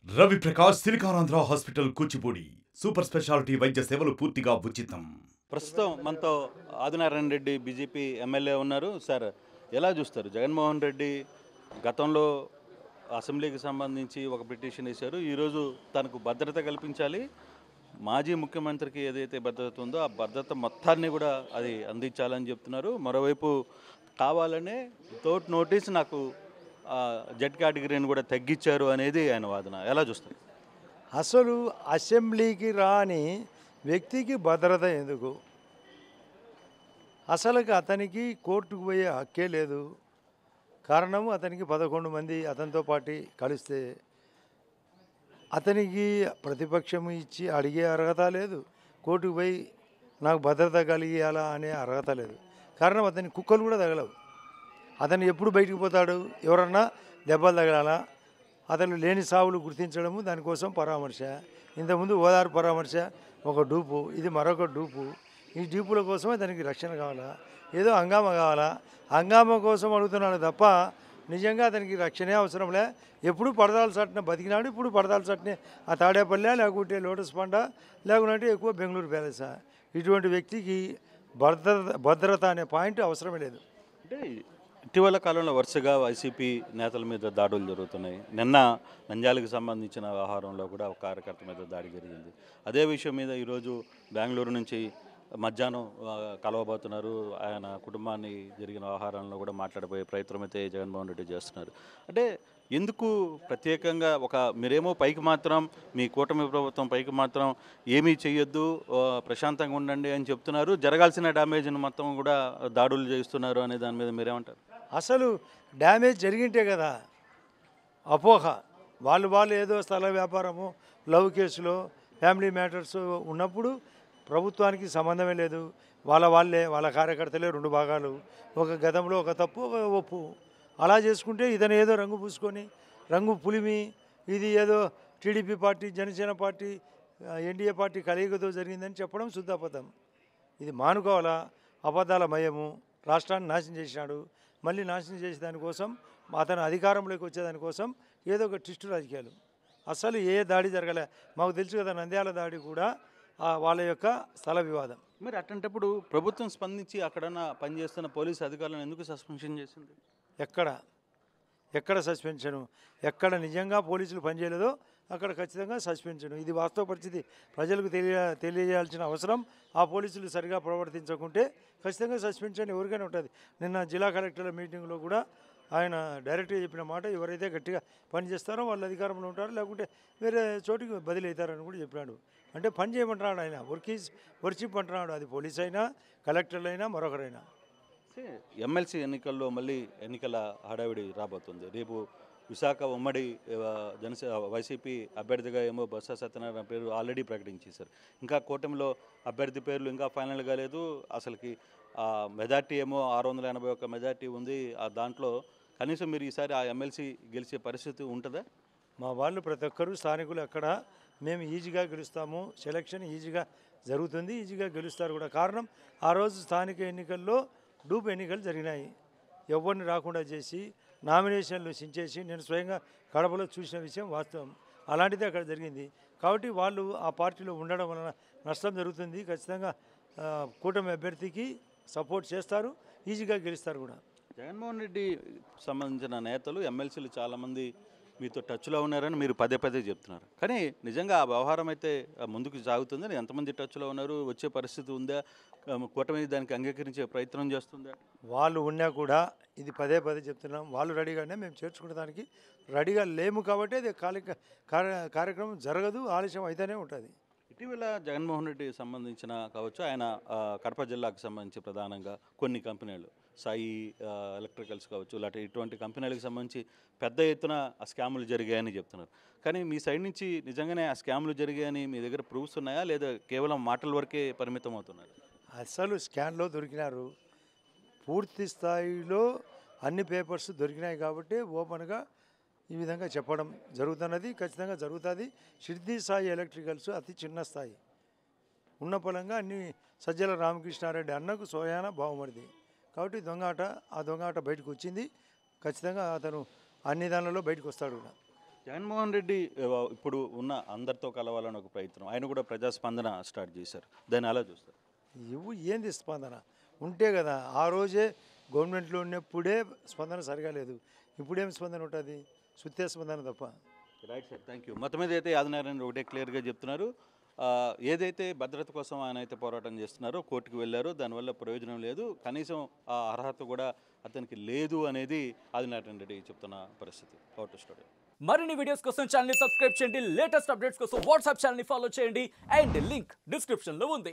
Ravi Prakash Siliconandhra hospital Kuchipudi super speciality వైద్య సేవలు పూర్తిగా ఉచితం. ప్రస్తుతం మనతో ఆదినారాయణ రెడ్డి బీజేపీ ఎమ్మెల్యే ఉన్నారు. సార్, ఎలా చూస్తారు? జగన్మోహన్ రెడ్డి గతంలో అసెంబ్లీకి సంబంధించి ఒక పిటిషన్ వేశారు. ఈరోజు తనకు భద్రత కల్పించాలి, మాజీ ముఖ్యమంత్రికి ఏదైతే భద్రత ఉందో ఆ భద్రత మొత్తాన్ని కూడా అది అందించాలని చెప్తున్నారు. మరోవైపు కావాలనే వితౌట్ నోటీస్ నాకు జెడ్ కేటగిరీని కూడా తగ్గించారు అనేది ఆయన వాదన. ఎలా చూస్తారు? అసలు అసెంబ్లీకి రాని వ్యక్తికి భద్రత ఎందుకు? అసలుకి అతనికి కోర్టుకు పోయే హక్కే లేదు. కారణం, అతనికి 11 మంది అతనితో పాటు కలిస్తే అతనికి ప్రతిపక్షం ఇచ్చి అడిగే అర్హత లేదు. కోర్టుకు పోయి నాకు భద్రత కలిగియాలా అనే అర్హత లేదు. కారణం, అతని కుక్కలు కూడా తగలవు. అతను ఎప్పుడు బయటికి పోతాడు? ఎవరన్నా దెబ్బలు తగలాలా? అతను లేని సావులు గుర్తించడము, దానికోసం పరామర్శ. ఇంతకుముందు ఓదారు పరామర్శ ఒక డూపు, ఇది మరొక డూపు. ఈ డూపుల కోసమే దానికి రక్షణ కావాలా? ఏదో హంగామా కావాలా? హంగామా కోసం అడుగుతున్నాడు తప్ప నిజంగా అతనికి రక్షణే అవసరంలే. ఎప్పుడు పడదాల చట్టిన బతికినాడు. ఇప్పుడు పడదాల చట్నీ ఆ తాడేపల్లె, లేకుంటే లోటస్ పండ, లేకుంటే ఎక్కువ బెంగళూరు ప్యాలెసా. ఇటువంటి వ్యక్తికి భద్రత అనే పాయింట్ అవసరమే లేదు. అంటే ఇటీవల కాలంలో వరుసగా వైసీపీ నేతల మీద దాడులు జరుగుతున్నాయి. నిన్న నంద్యాలకు సంబంధించిన వ్యవహారంలో కూడా ఒక కార్యకర్త మీద దాడి జరిగింది. అదే విషయం మీద ఈరోజు బెంగళూరు నుంచి మధ్యాహ్నం కలవబోతున్నారు. ఆయన కుటుంబాన్ని జరిగిన వ్యవహారంలో కూడా మాట్లాడబోయే ప్రయత్నం అయితే జగన్మోహన్ రెడ్డి చేస్తున్నారు. అంటే ఎందుకు ప్రత్యేకంగా మీరేమో పైకి మాత్రం మీ కూటమి ప్రభుత్వం పైకి మాత్రం ఏమీ చెయ్యొద్దు, ప్రశాంతంగా ఉండండి అని చెప్తున్నారు, జరగాల్సిన డ్యామేజ్ని మొత్తం కూడా దాడులు చేస్తున్నారు అనే దాని మీద మీరేమంటారు? అసలు డ్యామేజ్ జరిగింటే కదా అపోహ. వాళ్ళు ఏదో స్థల వ్యాపారము, లవ్ కేసులో, ఫ్యామిలీ మ్యాటర్స్ ఉన్నప్పుడు ప్రభుత్వానికి సంబంధమే లేదు. వాళ్ళ కార్యకర్తలే 2 భాగాలు, ఒక గతంలో ఒక తప్పు ఒక ఒప్పు. అలా చేసుకుంటే ఇతను ఏదో రంగు పూసుకొని రంగు పులిమి ఇది ఏదో TDP party, Janasena party, NDA party కలయికతో జరిగిందని చెప్పడం శుద్ధబద్ధం. ఇది మానుకోవాలా? అబద్ధాల మయము. రాష్ట్రాన్ని నాశనం చేసినాడు. మళ్ళీ నాశనం చేసే దానికోసం, అతను అధికారంలోకి వచ్చేదానికోసం ఏదో ఒక ట్విస్ట్ రాజకీయాలు. అసలు ఏ దాడి జరగలే. మాకు తెలుసు కదా, నంద్యాల దాడి కూడా వాళ్ళ యొక్క స్థల వివాదం. మరి అట్లాంటప్పుడు ప్రభుత్వం స్పందించి అక్కడన్నా పనిచేస్తున్న పోలీసు అధికారులను ఎందుకు సస్పెన్షన్ చేసింది? ఎక్కడ సస్పెన్షను? ఎక్కడ నిజంగా పోలీసులు పనిచేయలేదో అక్కడ ఖచ్చితంగా సస్పెన్షను. ఇది వాస్తవ పరిస్థితి. ప్రజలకు తెలియజేయాల్సిన అవసరం. ఆ పోలీసులు సరిగా ప్రవర్తించకుంటే ఖచ్చితంగా సస్పెన్షన్ ఎవరికైనా ఉంటుంది. నిన్న జిల్లా కలెక్టర్ల మీటింగ్లో కూడా ఆయన డైరెక్ట్గా చెప్పిన మాట, ఎవరైతే గట్టిగా పనిచేస్తారో వాళ్ళు అధికారంలో ఉంటారు, లేకుంటే వేరే చోటికి బదిలీ అవుతారని కూడా చెప్పాడు. అంటే పని చేయమంటున్నాడు ఆయన. వర్షిప్ అంటున్నాడు. అది పోలీస్ అయినా, కలెక్టర్లు అయినా, మరొకరైనా. ఎమ్మెల్సీ ఎన్నికల్లో మళ్ళీ ఎన్నికల హడావిడి రాబోతుంది. రేపు విశాఖ ఉమ్మడి వైసీపీ అభ్యర్థిగా ఏమో బొత్స సత్యనారాయణ పేరు ఆల్రెడీ ప్రకటించేశారు. ఇంకా కూటమిలో అభ్యర్థి పేర్లు ఇంకా ఫైనల్ కాలేదు. అసలుకి మెజార్టీ ఏమో 681 మెజార్టీ ఉంది. దాంట్లో కనీసం మీరు ఈసారి ఆ ఎమ్మెల్సీ గెలిచే పరిస్థితి ఉంటుందా? మా వాళ్ళు ప్రతి ఒక్కరూ స్థానికులు అక్కడ మేము ఈజీగా గెలుస్తాము, సెలక్షన్ ఈజీగా జరుగుతుంది, ఈజీగా గెలుస్తారు కూడా. కారణం, ఆ రోజు స్థానిక ఎన్నికల్లో డూప్ ఎన్నికలు జరిగినాయి. ఎవరిని రాకుండా చేసి నామినేషన్లు సించేసి నేను స్వయంగా కడపలో చూసిన విషయం వాస్తవం. అలాంటిది అక్కడ జరిగింది. కాబట్టి వాళ్ళు ఆ పార్టీలో ఉండడం వలన నష్టం జరుగుతుంది. ఖచ్చితంగా కూటమి అభ్యర్థికి సపోర్ట్ చేస్తారు, ఈజీగా గెలుస్తారు కూడా. జగన్మోహన్ రెడ్డి సంబంధించిన నేతలు, ఎమ్మెల్సీలు చాలామంది మీతో టచ్లో ఉన్నారని మీరు పదే చెప్తున్నారు. కానీ నిజంగా ఆ వ్యవహారం అయితే ముందుకు సాగుతుందని ఎంతమంది టచ్లో ఉన్నారు? వచ్చే పరిస్థితి ఉందా? కూటమి దానికి అంగీకరించే ప్రయత్నం చేస్తుందా? వాళ్ళు ఉన్నా కూడా ఇది పదే చెప్తున్నాం. వాళ్ళు రెడీగానే, మేము చేర్చుకునే దానికి రెడీగా లేము. కాబట్టి అది కార్యక్రమం జరగదు, ఆలస్యం అయితేనే ఉంటుంది. ఇటీవల జగన్మోహన్ రెడ్డి సంబంధించిన కావచ్చు, ఆయన కడప జిల్లాకు సంబంధించి ప్రధానంగా కొన్ని కంపెనీలు, సాయి ఎలక్ట్రికల్స్ కావచ్చు, ఇలాంటి ఇటువంటి కంపెనీలకు సంబంధించి పెద్ద ఎత్తున ఆ స్కాములు జరిగాయని చెప్తున్నారు. కానీ మీ సైడ్ నుంచి నిజంగానే ఆ స్కాములు జరిగాయని మీ దగ్గర ప్రూఫ్స్ ఉన్నాయా, లేదా కేవలం మాటల వరకే పరిమితం అవుతున్నారు? అసలు స్కాన్లో దొరికినారు. పూర్తి స్థాయిలో అన్ని పేపర్స్ దొరికినాయి కాబట్టి ఓపెన్గా ఈ విధంగా చెప్పడం జరుగుతున్నది. ఖచ్చితంగా జరుగుతుంది. షిర్దీ సాయి ఎలక్ట్రికల్స్ అతి చిన్న స్థాయి ఉన్న పలంగా అన్ని సజ్జల రామకృష్ణారెడ్డి అన్నకు సోయాన బావమరిది. కాబట్టి ఆ దొంగ ఆట బయటకు వచ్చింది. ఖచ్చితంగా అతను అన్ని దానిలో బయటకు వస్తాడు కూడా. జగన్మోహన్ రెడ్డి ఇప్పుడు ఉన్న అందరితో కలవాలని ఒక ప్రయత్నం, ఆయన కూడా ప్రజాస్పందన స్టార్ట్ చేశారు, దాన్ని అలా చూస్తారు. ఏంది స్పందన ఉంటే కదా, ఆ రోజే గవర్నమెంట్లో ఉన్నప్పుడే స్పందన సరిగా లేదు, ఇప్పుడేం స్పందన ఉంటుంది, సుత్తే స్పందన తప్ప. Right sir, thank you. మొత్తం మీద అయితే ఆదినారాయణ ఒకటే క్లియర్గా చెప్తున్నారు, ఏదైతే భద్రత కోసం ఆయన అయితే పోరాటం చేస్తున్నారో, కోర్టుకు వెళ్ళారో, దానివల్ల ప్రయోజనం లేదు, కనీసం ఆ అర్హత కూడా అతనికి లేదు అనేది ఆదినారాయణ రెడ్డి చెప్తున్న పరిస్థితి. Out studio. మరిన్ని వీడియోస్ కోసం ఛానల్ సబ్స్క్రైబ్ చేయండి, లేటెస్ట్ అప్డేట్స్ కోసం వాట్సాప్ ఛానల్ ఫాలో చేయండి, అండ్ లింక్ డిస్క్రిప్షన్లో ఉంది.